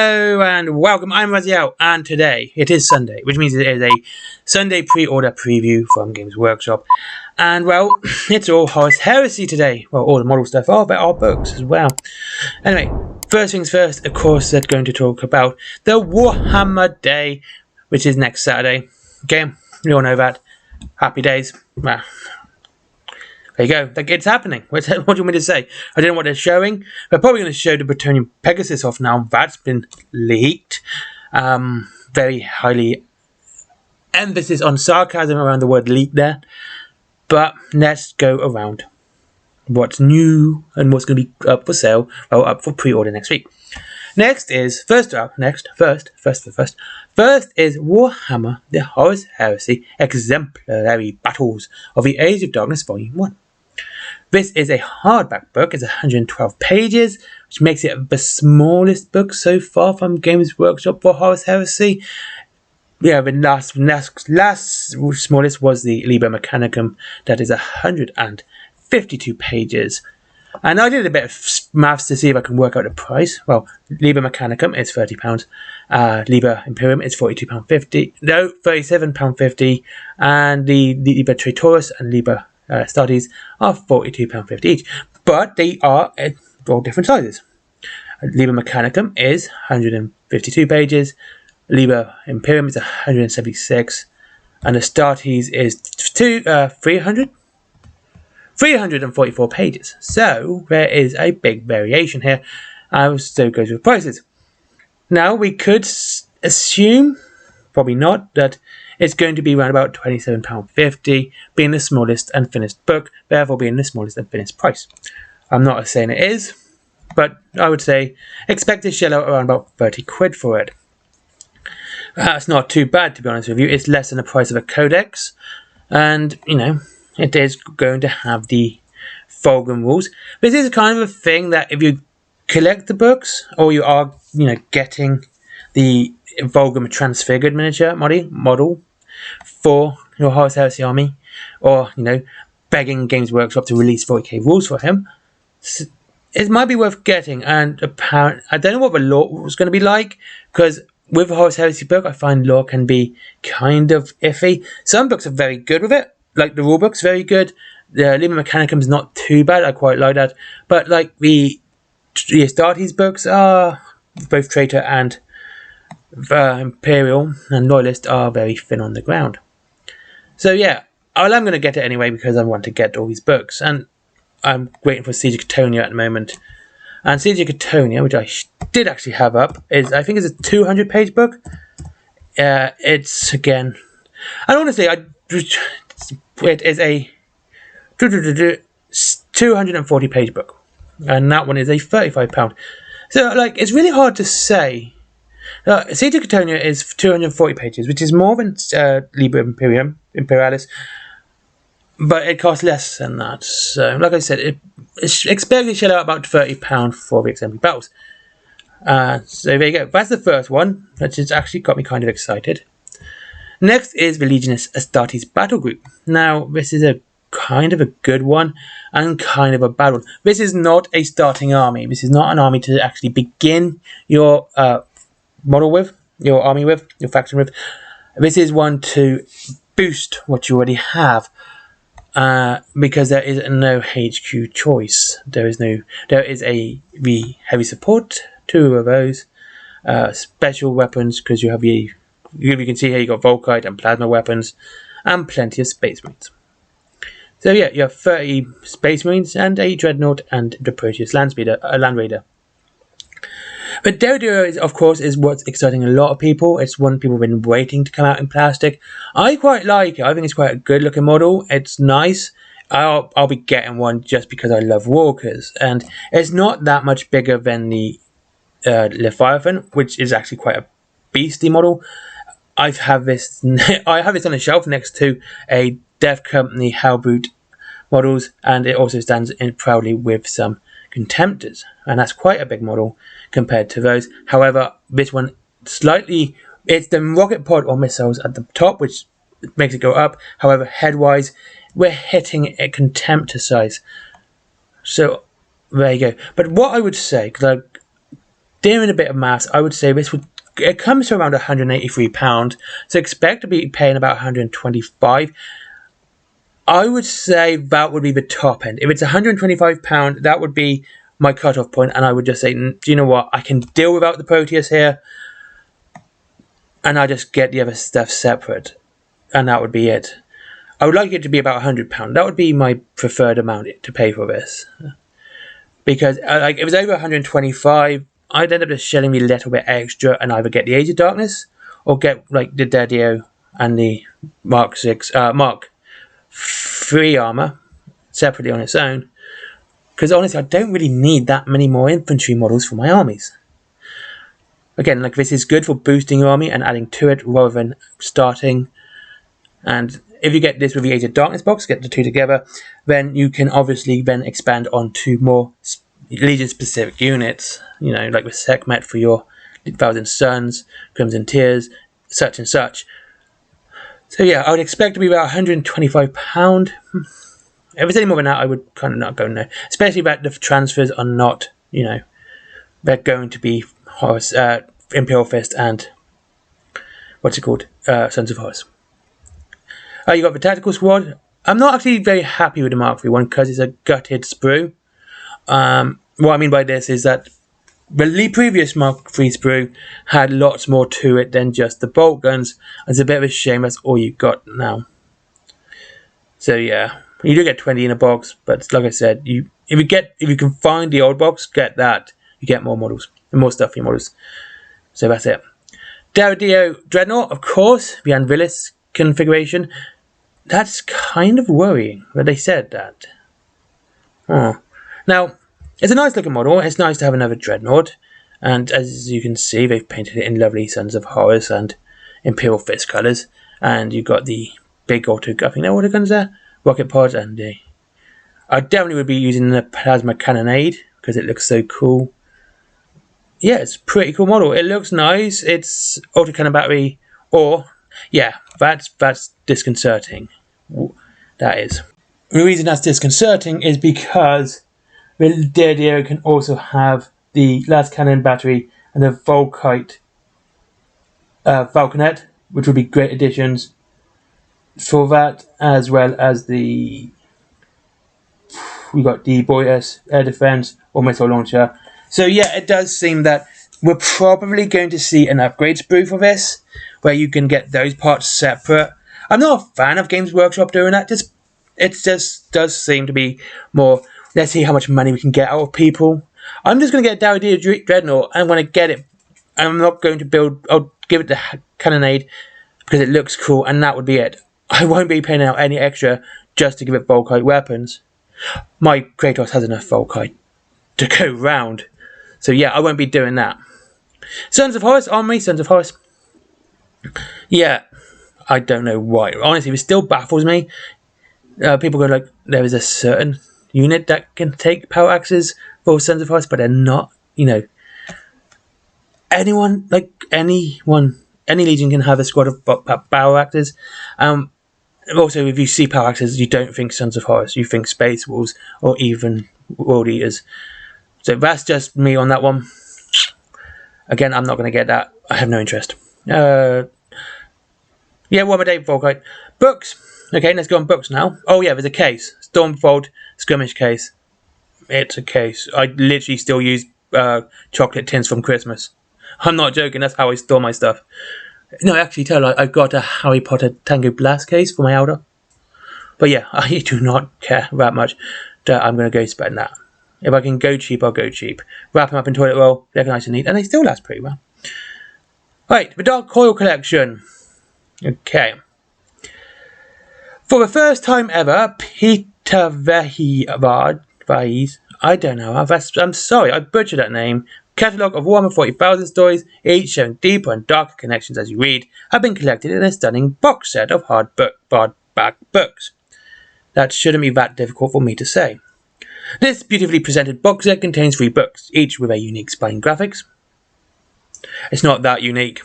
Hello and welcome, I'm Raziel, and today it is Sunday, which means it is a Sunday pre-order preview from Games Workshop. And well, it's all Horus Heresy today. Well, all the model stuff are, but our books as well. Anyway, first things first, of course, they're going to talk about the Warhammer Day, which is next Saturday. Okay, you all know that. Happy days. Well, there you go. It's happening. What do you want me to say? I don't know what they're showing. They're probably going to show the Bretonnian Pegasus off now. That's been leaked. Very highly emphasis on sarcasm around the word leak there. But let's go around what's new and what's going to be up for sale, well, up for pre-order next week. Next is, first is Warhammer, the Horus Heresy Exemplary Battles of the Age of Darkness Volume 1. This is a hardback book. It's 112 pages, which makes it the smallest book so far from Games Workshop for Horus Heresy. Yeah, the last smallest was the Liber Mechanicum. That is 152 pages. And I did a bit of maths to see if I can work out the price. Well, Liber Mechanicum is £30. Liber Imperium is £42.50. No, £37.50. And the Liber Traitoris and Liber Astartes are £42.50 each. But they are all different sizes. Liber Mechanicum is 152 pages. Liber Imperium is 176. And Astartes is 344 pages. So there is a big variation here. So goes with prices. Now we could assume, probably not, that it's going to be around about £27.50, being the smallest and thinnest book, therefore being the smallest and thinnest price. I'm not saying it is, but I would say expect to shell out around about 30 quid for it. That's not too bad, to be honest with you. It's less than the price of a codex, and you know, it is going to have the Fulgrim rules. This is kind of a thing that if you collect the books, or you are, getting the Fulgrim Transfigured miniature model for your Horus Heresy army, or begging Games Workshop to release 40k rules for him, it might be worth getting. And I don't know what the lore is going to be like, because with the Horus Heresy book, I find lore can be kind of iffy. Some books are very good with it. Like the rulebook's very good. The Liber Mechanicum is not too bad. I quite like that. But like the Astartes books are, both Traitor and Imperial and Loyalist, are very thin on the ground. So yeah, I'm going to get it anyway because I want to get all these books. And I'm waiting for Siege of Catonia at the moment. And Siege of Catonia, which I did actually have up, I think it's a 200-page book. It's, again, and honestly, it is a 240-page book, and that one is a £35. So, it's really hard to say. Siege of Catonia is 240 pages, which is more than Liber Imperialis, but it costs less than that. So, like I said, expect to shell out about £30 for the exemplary battles. So there you go. That's the first one, which has actually got me kind of excited. Next is the Legionist Astartes Battle Group. Now, this is a kind of a good one and kind of a bad one. This is not a starting army. This is not an army to actually begin your model with, your army with, your faction with. This is one to boost what you already have, because there is no HQ choice. There is the heavy support, 2 of those, special weapons, because you have you can see here you got Volkite and plasma weapons, and plenty of Space Marines. So yeah, you have 30 Space Marines and a Dreadnought and the Proteus Land Raider. But Deodoro of course is what's exciting a lot of people. It's one people have been waiting to come out in plastic. I quite like it. I think it's quite a good looking model. It's nice. I'll be getting one just because I love walkers, and it's not that much bigger than the Leviathan, which is actually quite a beastly model. I have this on the shelf next to a Death Company Hellbrute models, and it also stands in proudly with some Contemptors, and that's quite a big model compared to those. However, this one it's the rocket pod or missiles at the top, which makes it go up. However, head-wise, we're hitting a Contemptor size. So there you go. But what I would say, because doing a bit of maths, I would say it comes to around £183, so expect to be paying about £125. I would say that would be the top end. If it's £125, that would be my cut-off point, and I would just say, do you know what, I can deal without the Proteus here, and I just get the other stuff separate, and that would be it. I would like it to be about £100. That would be my preferred amount to pay for this, because if it was over 125, I'd end up just shelling me a little bit extra and either get the Age of Darkness or get like the Dedio and the Mark 3 armor separately on its own, because honestly I don't really need that many more infantry models for my armies. Again, like, this is good for boosting your army and adding to it rather than starting. And if you get this with the Age of Darkness box, get the two together, then you can obviously then expand on to more Legion specific units, you know, like with Sekhmet for your Thousand Suns, Crimson Tears, such and such. So yeah, I would expect to be about £125. If it's any more than that, I would kind of not go no. Especially that the transfers are not, you know, they're going to be Horus, Imperial Fist and Sons of Horus. You got the Tactical Squad. I'm not actually very happy with the Mark III one because it's a gutted sprue. What I mean by this is that the previous Mark III sprue had lots more to it than just the bolt guns. It's a bit of a shame that's all you got now. So yeah, you do get 20 in a box, but like I said, if you can find the old box, get that. You get more models and more stuff for your models. So that's it. Derio Dreadnought, of course, the Anvilis configuration. That's kind of worrying that they said that. Oh. Now, it's a nice looking model. It's nice to have another Dreadnought. And as you can see, they've painted it in lovely Sons of Horus and Imperial Fist colours. And you've got the big I think they're autoguns there. Rocket pods, and I definitely would be using the Plasma Cannonade because it looks so cool. Yeah, it's a pretty cool model. It looks nice. It's autocannon battery, that's disconcerting. That is. The reason that's disconcerting is because the Derio can also have the las cannon battery and the Volkite Falconet, which would be great additions for that, as well as we got the Boyas air defense or missile launcher. So yeah, it does seem that we're probably going to see an upgrade sprue for this, where you can get those parts separate. I'm not a fan of Games Workshop doing that. It just does seem to be more, let's see how much money we can get out of people. I'm just going to get a Derio Dreadnought, and when I get it, I'm not going to build, I'll give it the Cannonade because it looks cool, and that would be it. I won't be paying out any extra just to give it Volkite weapons. My Kratos has enough Volkite to go round. So yeah, I won't be doing that. Sons of Horus, Army, Sons of Horus. Yeah, I don't know why. Honestly, it still baffles me. People go like, there is a certain unit that can take power axes for Sons of Horus, but they're not, you know. Any Legion can have a squad of power axes. Also, if you see power axes, you don't think Sons of Horus. You think Space Wolves or even World Eaters. So that's just me on that one. Again, I'm not going to get that. I have no interest. Yeah, one more day, Volkite. Books. Okay, let's go on books now. Oh yeah, there's a case. Stormfold Skirmish case. It's a case. I literally still use chocolate tins from Christmas. I'm not joking. That's how I store my stuff. No, actually, I've got a Harry Potter Tango Blast case for my Elder. But yeah, I do not care that much. I'm going to go spend that. If I can go cheap, I'll go cheap. Wrap them up in toilet roll. They're nice and neat, and they still last pretty well. Right, the Dark Coil collection. Okay. For the first time ever, Peter Vahis, I don't know, I'm sorry, I butchered that name. Catalogue of Warhammer 40,000 stories, each showing deeper and darker connections as you read, have been collected in a stunning box set of hardback books. That shouldn't be that difficult for me to say. This beautifully presented box set contains 3 books, each with a unique spine graphics. It's not that unique.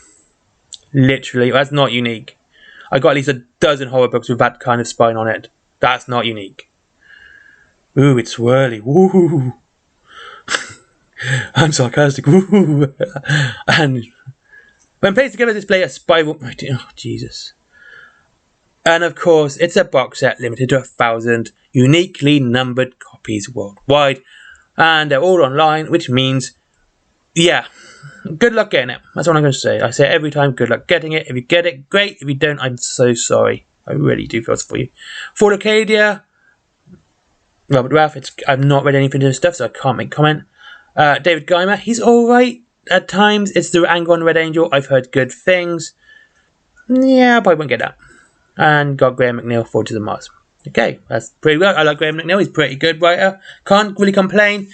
Literally, that's not unique. I got at least a dozen horror books with that kind of spine on it. That's not unique. Ooh, it's swirly. Woo! I'm sarcastic. Woo. And when placed together, display a spiral. Oh, Jesus. And of course, it's a box set limited to 1,000 uniquely numbered copies worldwide. And they're all online, which means, yeah, good luck getting it. That's what I'm going to say. I say it every time, good luck getting it. If you get it, great. If you don't, I'm so sorry. I really do feel for you. For Acadia, Robert Raff, I've not read anything to his stuff, so I can't make comment. David Geimer, he's alright at times. It's the Angron Red Angel. I've heard good things. Yeah, I probably won't get that. And got Graham McNeil, Forward to the Mars. Okay, that's pretty good. I like Graham McNeil. He's a pretty good writer. Can't really complain.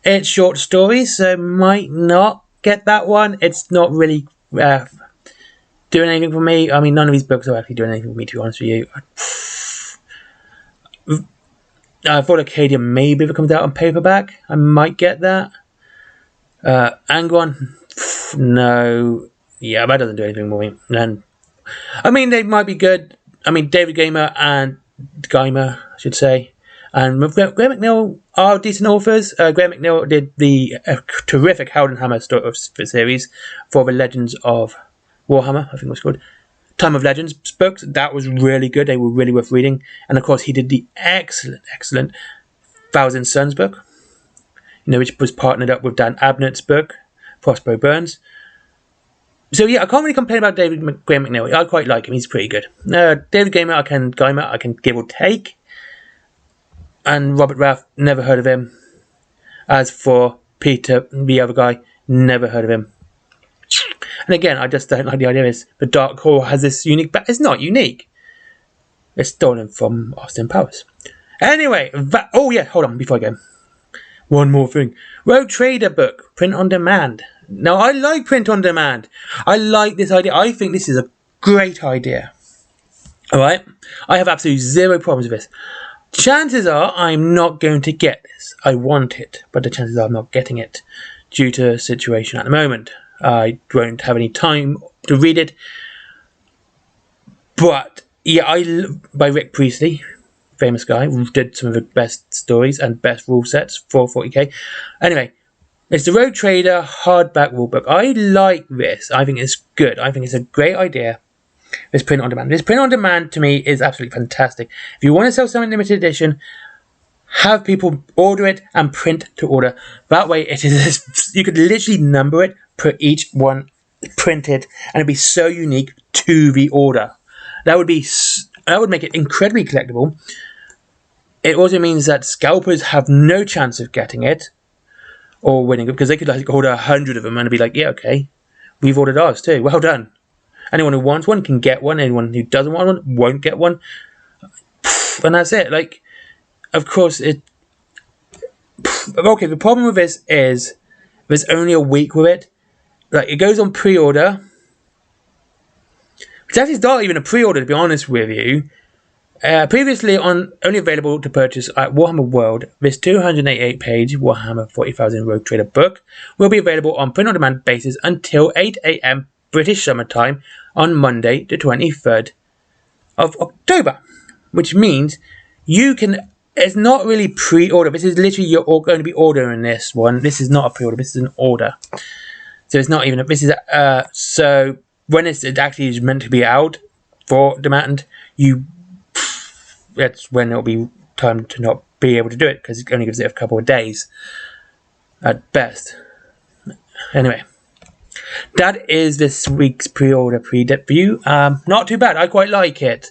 It's short stories, so might not get that one. It's not really doing anything for me. I mean, none of these books are actually doing anything for me, to be honest with you. I thought Acadia, maybe if it comes out on paperback, I might get that. Angron, no. Yeah, that doesn't do anything for me. And I mean, they might be good. I mean, David Geimer, I should say, and Graham McNeil are decent authors. Graham McNeil did the terrific Heldenhammer series for the Legends of Warhammer, I think it was called. Time of Legends books. That was really good. They were really worth reading. And of course, he did the excellent Thousand Suns book, which was partnered up with Dan Abnett's book, Prospero Burns. So yeah, I can't really complain about Graham McNeil. I quite like him. He's pretty good. David Geimer, I can give or take. And Robert Raff, never heard of him. As for Peter, the other guy, never heard of him. And again, I just don't like the idea is the Dark Horse has this unique... It's not unique. It's stolen from Austin Powers. Anyway, oh yeah, hold on before I go. One more thing. Rogue Trader book, print on demand. Now, I like print on demand. I like this idea. I think this is a great idea. Alright? I have absolutely zero problems with this. Chances are I'm not going to get this. I want it, but the chances are I'm not getting it due to a situation at the moment. I won't have any time to read it. But, yeah, by Rick Priestley, famous guy, who did some of the best stories and best rule sets for 40k. Anyway, it's the Rogue Trader hardback rulebook. I like this. I think it's good. I think it's a great idea. This print on demand. This print on demand to me is absolutely fantastic. If you want to sell something limited edition, have people order it and print to order. That way, it is you could literally number it, put each one printed, and it'd be so unique to the order. That would make it incredibly collectible. It also means that scalpers have no chance of getting it or winning it, because they could order 100 of them and be like, yeah, okay, we've ordered ours too. Well done. Anyone who wants one can get one. Anyone who doesn't want one won't get one. And that's it. Like, of course, okay, the problem with this is there's only a week with it. Like, it goes on pre-order. It's actually not even a pre-order, to be honest with you. Previously only available to purchase at Warhammer World, this 288-page Warhammer 40,000 Rogue Trader book will be available on print-on-demand basis until 8 AM British Summer Time on Monday, the 23rd of October. Which means you can... It's not really pre-order. This is literally you're going to be ordering this one. This is not a pre-order. This is an order. So it's not even... This is... so when it actually is meant to be out for demand, that's when it'll be time to not be able to do it, because it only gives it a couple of days at best. Anyway, that is this week's pre-order pre-dip view. Not too bad. I quite like it.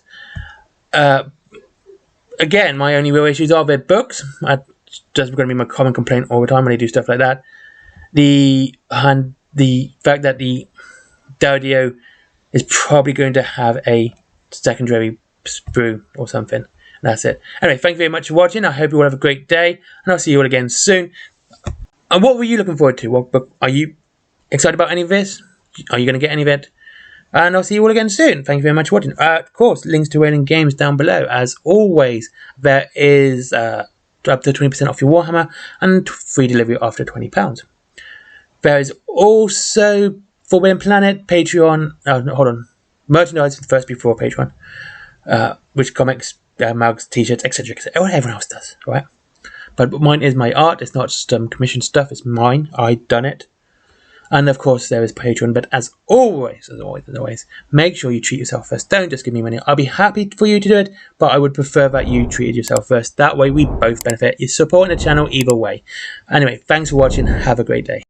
Again, my only real issues are with books. That's going to be my common complaint all the time when I do stuff like that. The fact that the Daudio is probably going to have a secondary sprue or something. That's it. Anyway, thank you very much for watching. I hope you all have a great day, and I'll see you all again soon. And what were you looking forward to? What book are you excited about? Any of this? Are you going to get any of it? And I'll see you all again soon. Thank you very much for watching. Of course, links to Wailing Games down below. As always, there is up to 20% off your Warhammer and free delivery after £20. There is also Forbidden Planet, Patreon. Hold on. Merchandise first before Patreon. Which comics, mugs, t-shirts, etc. What everyone else does, alright? But mine is my art. It's not just commissioned stuff. It's mine. I've done it. And of course there is Patreon. But as always, make sure you treat yourself first. Don't just give me money. I'll be happy for you to do it, but I would prefer that you treated yourself first. That way we both benefit. You're supporting the channel either way. Anyway, thanks for watching. Have a great day.